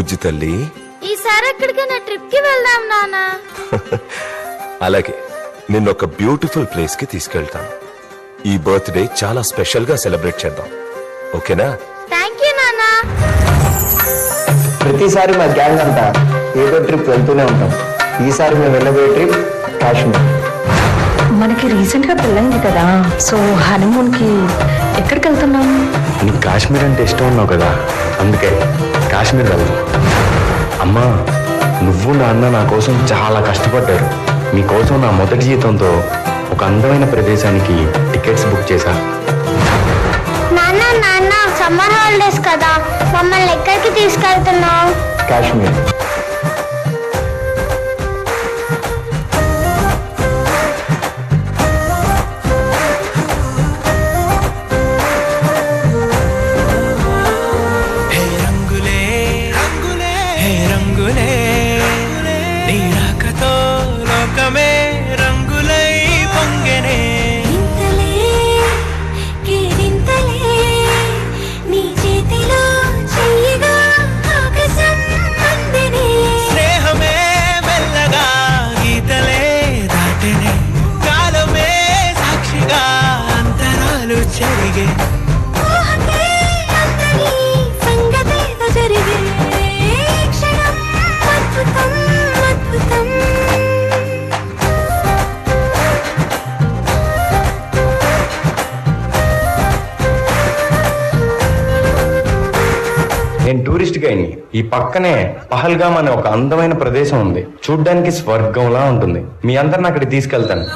బుజ్జి తల్లి. ఈసారి ఎక్కడికైనా ట్రిప్ కి వెళ్దాం నానా. అలాగే నిన్నొక బ్యూటిఫుల్ ప్లేస్ కి తీసుకెళ్తాను. ఈ బర్త్డే చాలా స్పెషల్ గా సెలబ్రేట్ చేద్దాం, ఓకేనా? థ్యాంక్ యూ నానా. ప్రతిసారి మా గ్యాంగ్ అంతా ఏదో ట్రిప్ వెళ్తూనే ఉంటాం. ఈసారి మేము వెళ్ళబోయే ట్రిప్ కాశ్మీర్. మనకి రీసెంట్ గా పెళ్ళైంది కదా, సో హనీమూన్ కి ఎక్కడికి వెళ్తున్నాం? నీకు కాశ్మీర్ అంటే ఇష్టం ఉన్నావు కదా, అందుకే కాశ్మీర్ వెళ్దాం. అమ్మా, నువ్వు నాన్న నా కోసం చాలా కష్టపడ్డారు. మీకోసం నా మొదటి జీతంతో ఒక అందమైన ప్రదేశానికి టికెట్స్ బుక్ చేశా. నాన్న నాన్న, సమ్మర్ హాలిడేస్ కదా, మమ్మల్ని ఎక్కడికి తీసుకెళ్తున్నావు? కాశ్మీర్. నేను టూరిస్ట్ గైడ్ని. ఈ పక్కనే పహల్గామ్ అనే ఒక అందమైన ప్రదేశం ఉంది. చూడ్డానికి స్వర్గంలా ఉంటుంది. మీ అందరిని అక్కడికి తీసుకెళ్తాను.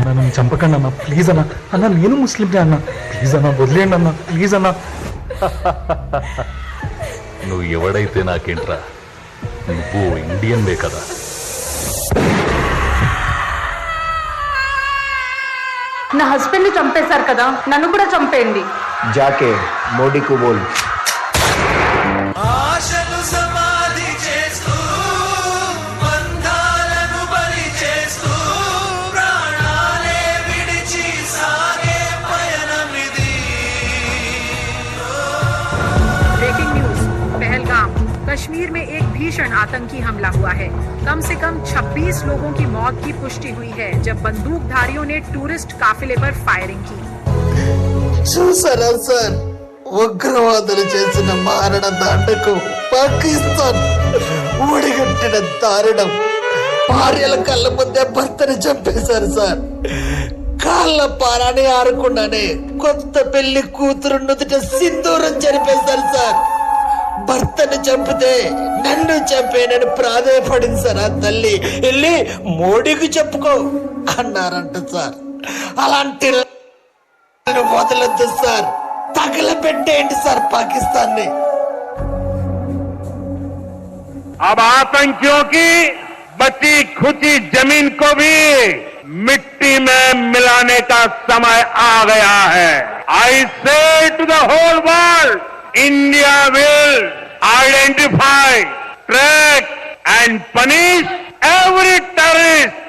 అన్న చంపకండి అన్న, ప్లీజ్ అన్న. అన్న నేను ముస్లింనే అన్న, ప్లీజ్ అన్న వదిలేయండి అన్న, ప్లీజ్ అన్న. నువ్వు ఎవడైతే నాకేంట్రా, నువ్వు ఇండియన్వే కదా. నా హస్బెండ్ ని చంపేశారు కదా, నన్ను కూడా చంపేయండి. జాకే మోడీకు బోల్. कश्मीर में एक भीषण आतंकी हमला हुआ है। कम से कम 26 लोगों की मौत की पुष्टि हुई है जब बंदूकधारियों ने टूरिस्ट काफिले पर फायरिंग की। చూసారా సార్, ఉగ్రవాదులు చేసిన మారణ దాండకు పాకిస్తాన్ ఊడిగట్టిన దారుణం. భార్యల కళ్ళ ముందే భర్తని చంపేశారు సార్. కాళ్ళ పారాని ఆరకుండానే కొత్త పెళ్లి కూతురు నుదుట సింధూరం జరిపేశారు సార్. భర్తను చంపితే నన్ను చంపేనని ప్రాధేయపడింది సార్ ఆ తల్లి. వెళ్ళి మోడీకి చెప్పుకో అన్నారంట సార్. అలాంటి వదలొద్దు సార్, తగలబెట్టేయండి సార్ పాకిస్తాన్ ని. अब आतंकियों की बची खुची जमीन को भी मिट्टी में मिलाने का समय आ गया है. I say to the whole world, India will identify, track and punish every terrorist.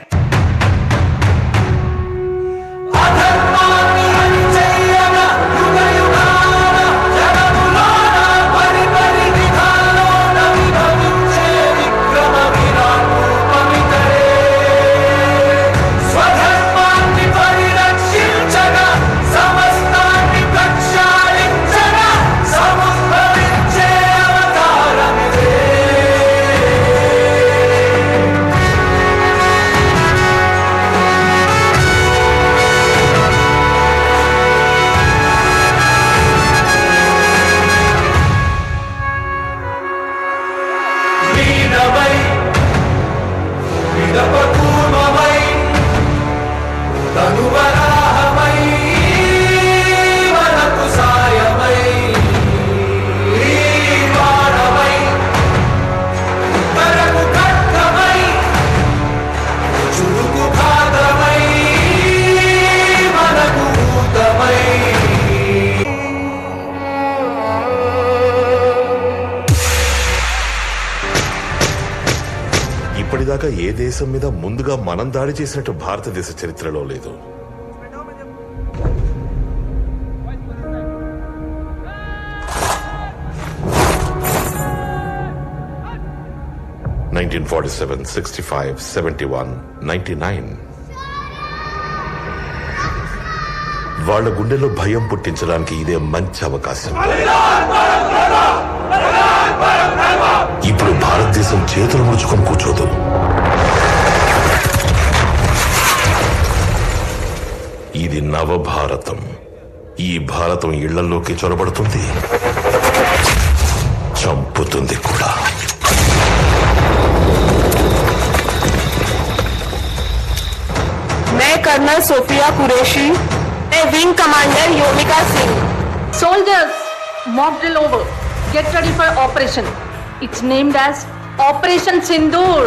ఇప్పటిదాకా ఏ దేశం మీద ముందుగా మనం దాడి చేసినట్టు భారతదేశ చరిత్రలో లేదు. (1947, 65, 71, 99) వాళ్ళ గుండెలో భయం పుట్టించడానికి ఇదే మంచి అవకాశం. ఇప్పుడు భారతదేశం చేతులు ముడుచుకొని కూర్చోదు. ఇది నవభారతం. ఈ భారతం ఇళ్లలోకి చొరబడుతుంది, చంపుతుంది కూడా. मैं colonel Sofia Qureshi, wing commander Vyomika Singh. Soldiers, mock drill over. Get ready for operation. It's named as Operation Sindoor.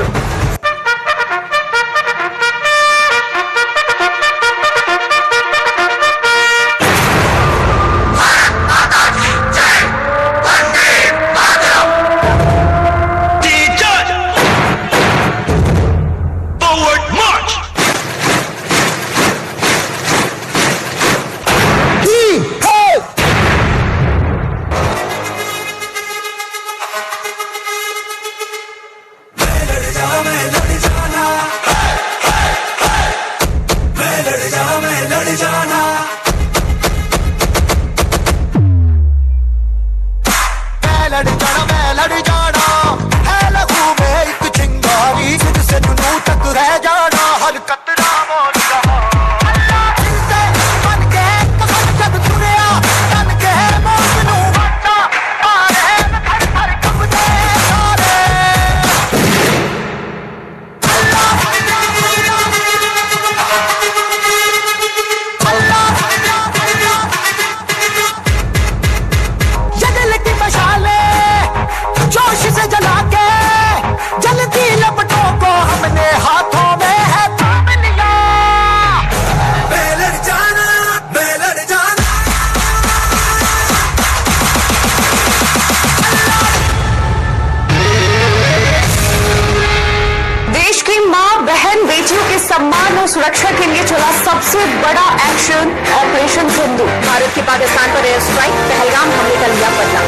सम्मान और सुरक्षा के लिए चला सबसे बड़ा एक्शन ऑपरेशन सिंधु. भारत की पाकिस्तान पर एयर स्ट्राइक, पहलगाम हमले का लिया बदला.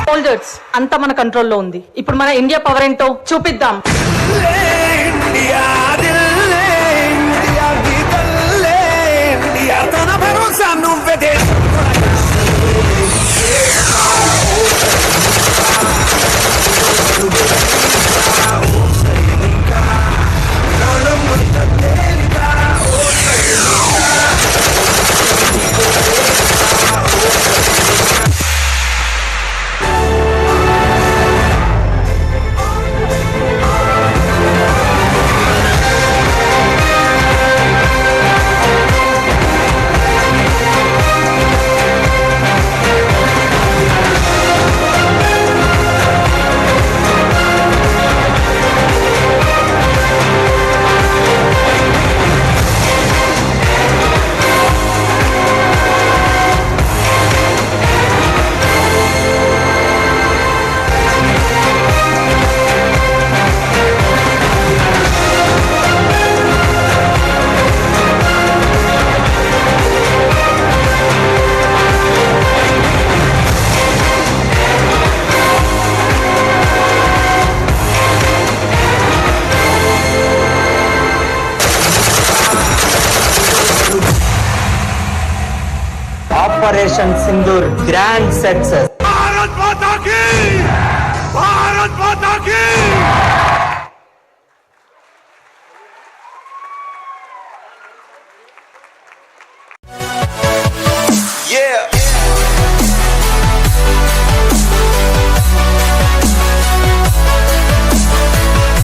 సోల్జర్స్ అంతా మన కంట్రోల్లో ఉంది. ఇప్పుడు మన ఇండియా పవర్ ఏంటో చూపిద్దాం. ऑपरेशन सिंदूर ग्रैंड सक्सेस. भारत माता की! भारत माता की!